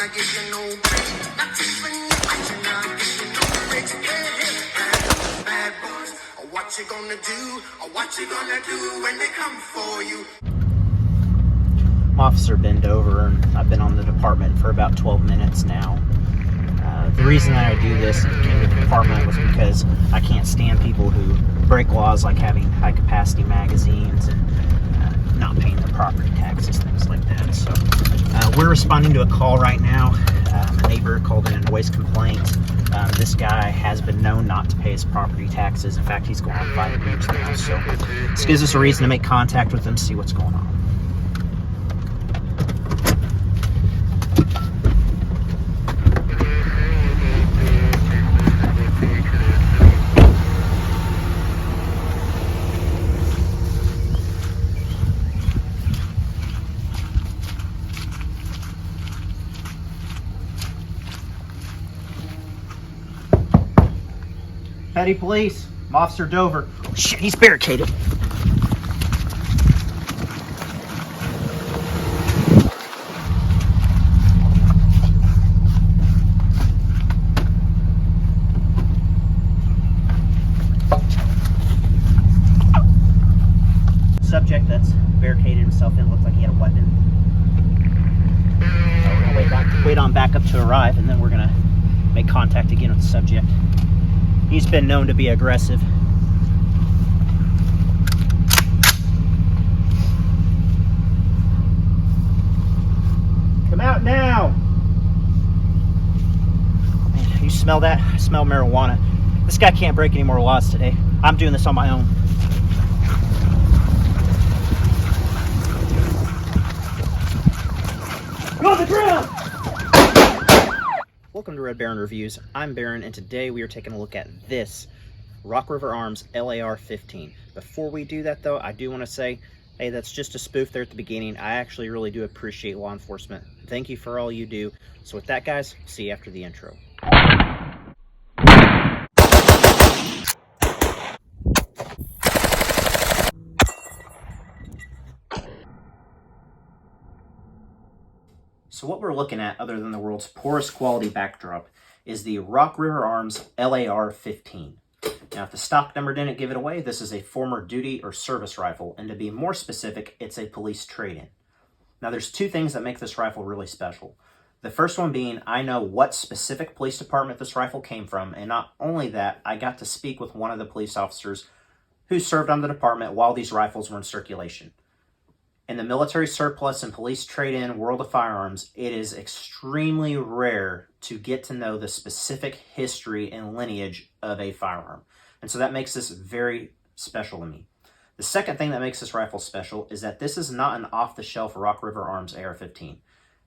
I give you no breaks. Not when you fight, you not give you no breaks. Hey, bad boys, what you gonna do? What you gonna do when they come for you? I'm Officer Bendover, and I've been on the department for about 12 minutes now. The reason that I do this and came to the department was because I can't stand people who break laws like having high-capacity magazines and not paying their property taxes, things like that. So we're responding to a call right now. A neighbor called in a noise complaint. This guy has been known not to pay his property taxes. In fact, he's going on 5 years now. So this gives us a reason to make contact with him, see what's going on. Petty Police, I'm Officer Dover. Oh, shit, he's barricaded. Subject that's barricaded himself in looked like he had a weapon. We're gonna wait on backup to arrive, and then we're gonna make contact again with the subject. He's been known to be aggressive. Come out now! Man, you smell that? I smell marijuana. This guy can't break any more laws today. I'm doing this on my own. Go on the ground! Welcome to Red Barron Reviews. I'm Barron, and today we are taking a look at this Rock River Arms LAR-15. Before we do that, though, I do want to say, hey, that's just a spoof there at the beginning. I actually really do appreciate law enforcement. Thank you for all you do. So with that, guys, see you after the intro. So what we're looking at, other than the world's poorest quality backdrop, is the Rock River Arms LAR-15. Now, if the stock number didn't give it away, this is a former duty or service rifle, and to be more specific, it's a police trade-in. Now, there's two things that make this rifle really special. The first one being, I know what specific police department this rifle came from, and not only that, I got to speak with one of the police officers who served on the department while these rifles were in circulation. In the military surplus and police trade-in world of firearms, it is extremely rare to get to know the specific history and lineage of a firearm. And so that makes this very special to me. The second thing that makes this rifle special is that this is not an off-the-shelf Rock River Arms AR-15.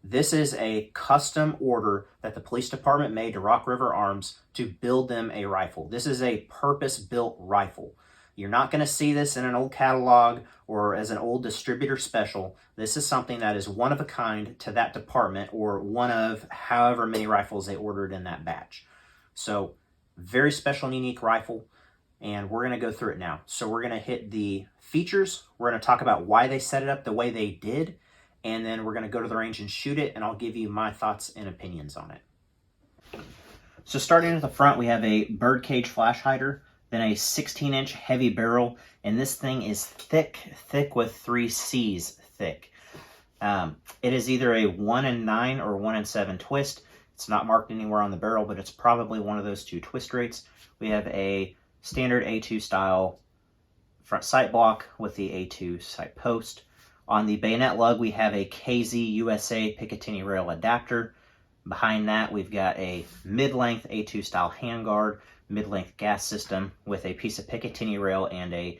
This is a custom order that the police department made to Rock River Arms to build them a rifle. This is a purpose-built rifle. You're not going to see this in an old catalog or as an old distributor special. This is something that is one of a kind to that department, or one of however many rifles they ordered in that batch. So very special and unique rifle, and we're going to go through it now. So we're going to hit the features. We're going to talk about why they set it up the way they did, and then we're going to go to the range and shoot it, and I'll give you my thoughts and opinions on it. So starting at the front, we have a birdcage flash hider, then a 16-inch heavy barrel, and this thing is thick with 3 C's thick. It is either a 1-in-9 or 1-in-7 twist. It's not marked anywhere on the barrel, but it's probably one of those two twist rates. We have a standard A2 style front sight block with the A2 sight post. On the bayonet lug, we have a KZ USA Picatinny rail adapter. Behind that, we've got a mid-length A2 style handguard, mid-length gas system with a piece of Picatinny rail and a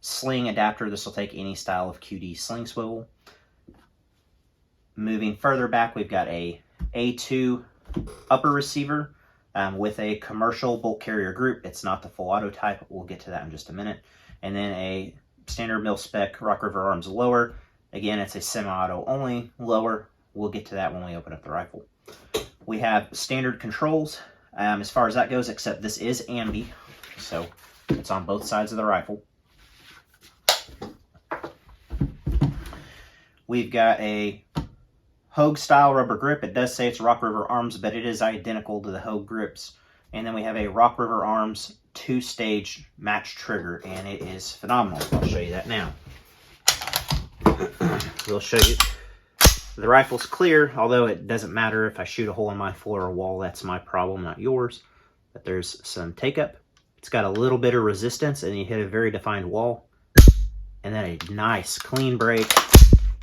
sling adapter. This will take any style of QD sling swivel. Moving further back, we've got a A2 upper receiver with a commercial bolt carrier group. It's not the full auto type. We'll get to that in just a minute. And then a standard mil-spec Rock River Arms lower. Again, it's a semi-auto only lower. We'll get to that when we open up the rifle. We have standard controls as far as that goes, except this is ambi, so it's on both sides of the rifle. We've got a Hogue style rubber grip. It does say it's Rock River Arms, but it is identical to the Hogue grips. And then we have a Rock River Arms 2-stage match trigger, and it is phenomenal. I'll show you that now. We'll show you. The rifle's clear, although it doesn't matter if I shoot a hole in my floor or wall. That's my problem, not yours. But there's some take-up. It's got a little bit of resistance, and you hit a very defined wall. And then a nice clean break.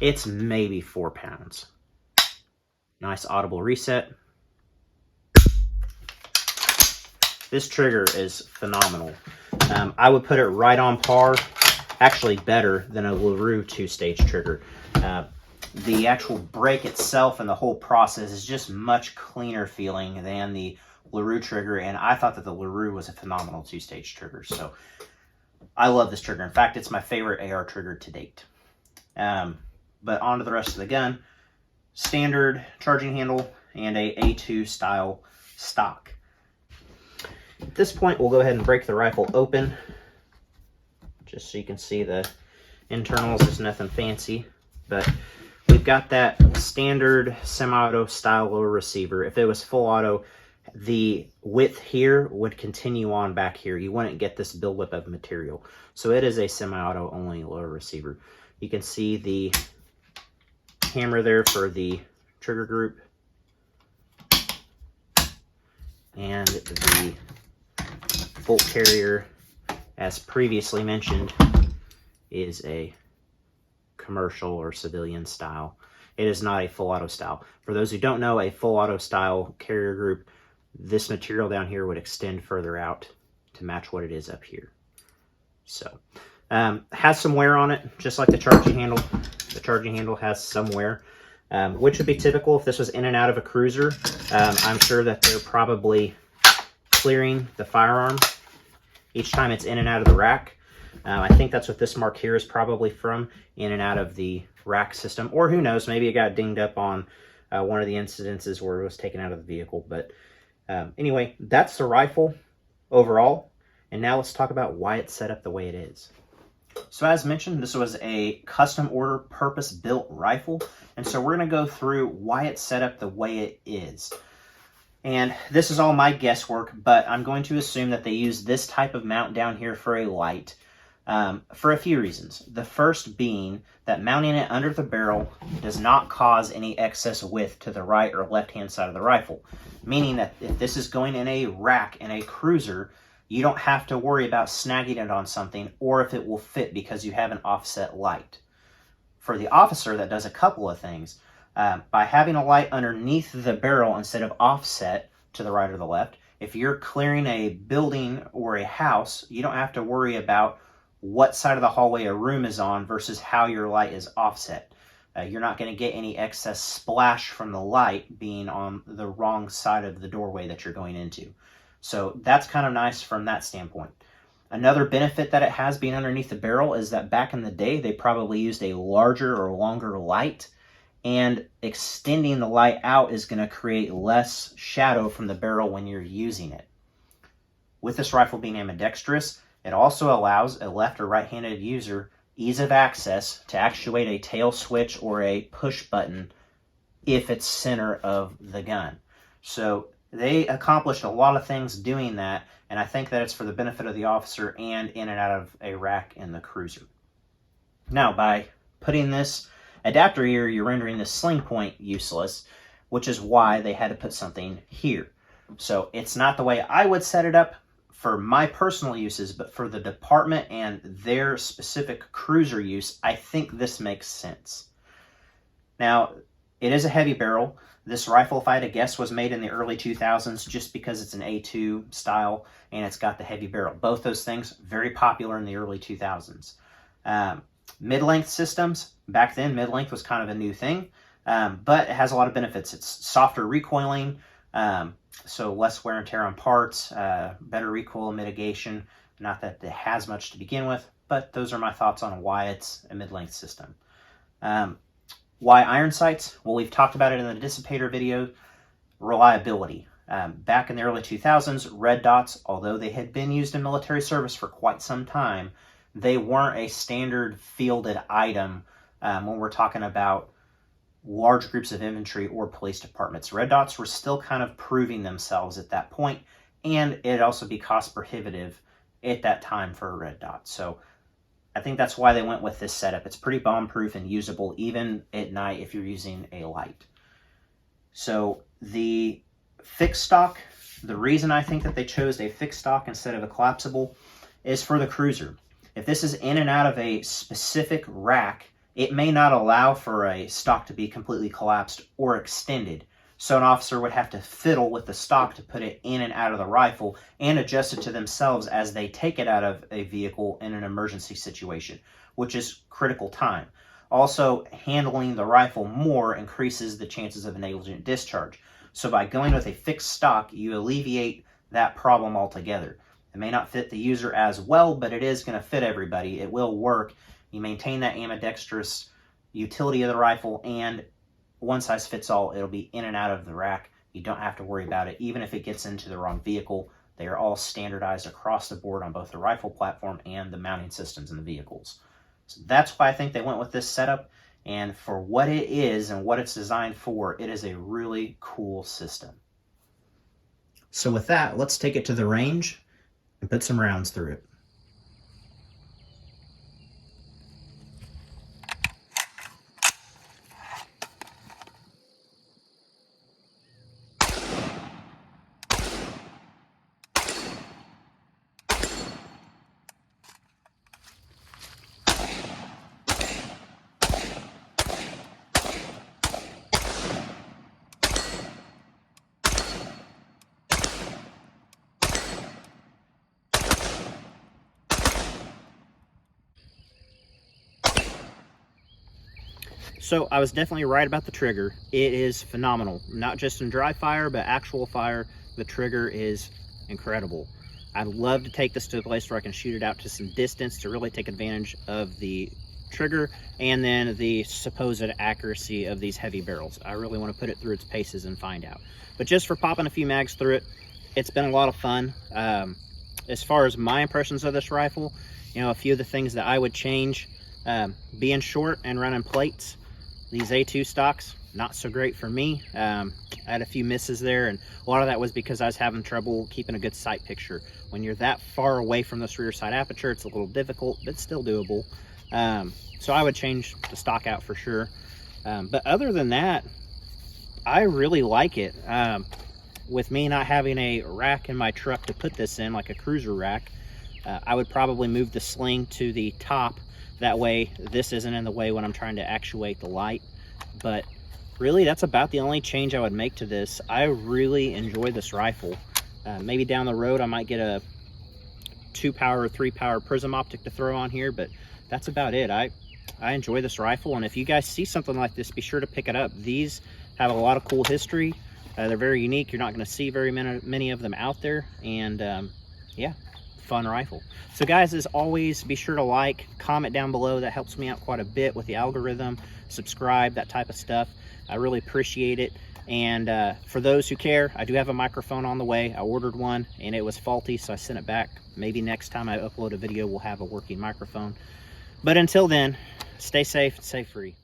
It's maybe 4 pounds. Nice audible reset. This trigger is phenomenal. I would put it right on par, actually better than a LaRue 2-stage trigger. The actual break itself and the whole process is just much cleaner feeling than the LaRue trigger, and I thought that the LaRue was a phenomenal 2-stage trigger. So I love this trigger. In fact, it's my favorite AR trigger to date. But on to the rest of the gun. Standard charging handle and a A2 style stock. At this point, we'll go ahead and break the rifle open, just so you can see the internals. There's nothing fancy, but we've got that standard semi-auto style lower receiver. If it was full auto, the width here would continue on back here. You wouldn't get this buildup of material. So it is a semi-auto only lower receiver. You can see the hammer there for the trigger group, and the bolt carrier, as previously mentioned, is a commercial or civilian style. It is not a full auto style. For those who don't know, a full auto style carrier group, this material down here would extend further out to match what it is up here. So has some wear on it, just like the charging handle. The charging handle has some wear, which would be typical if this was in and out of a cruiser. I'm sure that they're probably clearing the firearm each time it's in and out of the rack. I think that's what this mark here is probably from, in and out of the rack system. Or who knows, maybe it got dinged up on one of the incidences where it was taken out of the vehicle. But anyway, that's the rifle overall. And now let's talk about why it's set up the way it is. So as mentioned, this was a custom order purpose-built rifle. And so we're going to go through why it's set up the way it is. And this is all my guesswork, but I'm going to assume that they use this type of mount down here for a light for a few reasons. The first being that mounting it under the barrel does not cause any excess width to the right or left-hand side of the rifle. Meaning that if this is going in a rack in a cruiser, you don't have to worry about snagging it on something or if it will fit because you have an offset light. For the officer, that does a couple of things. By having a light underneath the barrel instead of offset to the right or the left, if you're clearing a building or a house, you don't have to worry about what side of the hallway a room is on versus how your light is offset. You're not going to get any excess splash from the light being on the wrong side of the doorway that you're going into. So that's kind of nice from that standpoint. Another benefit that it has being underneath the barrel is that back in the day, they probably used a larger or longer light, and extending the light out is going to create less shadow from the barrel when you're using it. With this rifle being ambidextrous, it also allows a left or right-handed user ease of access to actuate a tail switch or a push button if it's center of the gun. So they accomplished a lot of things doing that, and I think that it's for the benefit of the officer and in and out of a rack in the cruiser. Now, by putting this adapter here, you're rendering the sling point useless, which is why they had to put something here. So it's not the way I would set it up for my personal uses, but for the department and their specific cruiser use, I think this makes sense. Now, it is a heavy barrel. This rifle, if I had to guess, was made in the early 2000s just because it's an A2 style and it's got the heavy barrel. Both those things, very popular in the early 2000s. Mid-length systems, back then mid-length was kind of a new thing, but it has a lot of benefits. It's softer recoiling, so less wear and tear on parts, better recoil mitigation. Not that it has much to begin with, but those are my thoughts on why it's a mid-length system. Why iron sights? Well, we've talked about it in the dissipator video. Reliability. Back in the early 2000s, red dots, although they had been used in military service for quite some time, they weren't a standard fielded item when we're talking about large groups of infantry or police departments. Red dots were still kind of proving themselves at that point, and it'd also be cost prohibitive at that time for a red dot. So I think that's why they went with this setup. It's pretty bomb-proof and usable even at night if you're using a light. So the fixed stock, the reason I think that they chose a fixed stock instead of a collapsible is for the cruiser. If this is in and out of a specific rack, it may not allow for a stock to be completely collapsed or extended. So an officer would have to fiddle with the stock to put it in and out of the rifle and adjust it to themselves as they take it out of a vehicle in an emergency situation, which is critical time. Also, handling the rifle more increases the chances of a negligent discharge. So by going with a fixed stock, you alleviate that problem altogether. It may not fit the user as well, but it is going to fit everybody. It will work. You maintain that ambidextrous utility of the rifle, and one size fits all. It'll be in and out of the rack. You don't have to worry about it. Even if it gets into the wrong vehicle, they are all standardized across the board on both the rifle platform and the mounting systems in the vehicles. So that's why I think they went with this setup. And for what it is and what it's designed for, it is a really cool system. So with that, let's take it to the range and put some rounds through it. So I was definitely right about the trigger. It is phenomenal, not just in dry fire, but actual fire. The trigger is incredible. I'd love to take this to a place where I can shoot it out to some distance to really take advantage of the trigger and then the supposed accuracy of these heavy barrels. I really want to put it through its paces and find out. But just for popping a few mags through it, it's been a lot of fun. As far as my impressions of this rifle, you know, a few of the things that I would change, being short and running plates. These A2 stocks, not so great for me. I had a few misses there, and a lot of that was because I was having trouble keeping a good sight picture. When you're that far away from this rear side aperture, it's a little difficult, but still doable. So I would change the stock out for sure. But other than that, I really like it. With me not having a rack in my truck to put this in, like a cruiser rack, I would probably move the sling to the top. That way this isn't in the way when I'm trying to actuate the light. But really, that's about the only change I would make to this. I really enjoy this rifle. Maybe down the road I might get a 2-power or 3-power prism optic to throw on here, but that's about it. I enjoy this rifle, and if you guys see something like this, be sure to pick it up. These have a lot of cool history. They're very unique. You're not going to see very many of them out there, and yeah, fun rifle. So guys, as always, be sure to like, comment down below. That helps me out quite a bit with the algorithm. Subscribe, that type of stuff. I really appreciate it. And for those who care, I do have a microphone on the way. I ordered one and it was faulty, so I sent it back. Maybe next time I upload a video, we'll have a working microphone. But until then, stay safe and stay free.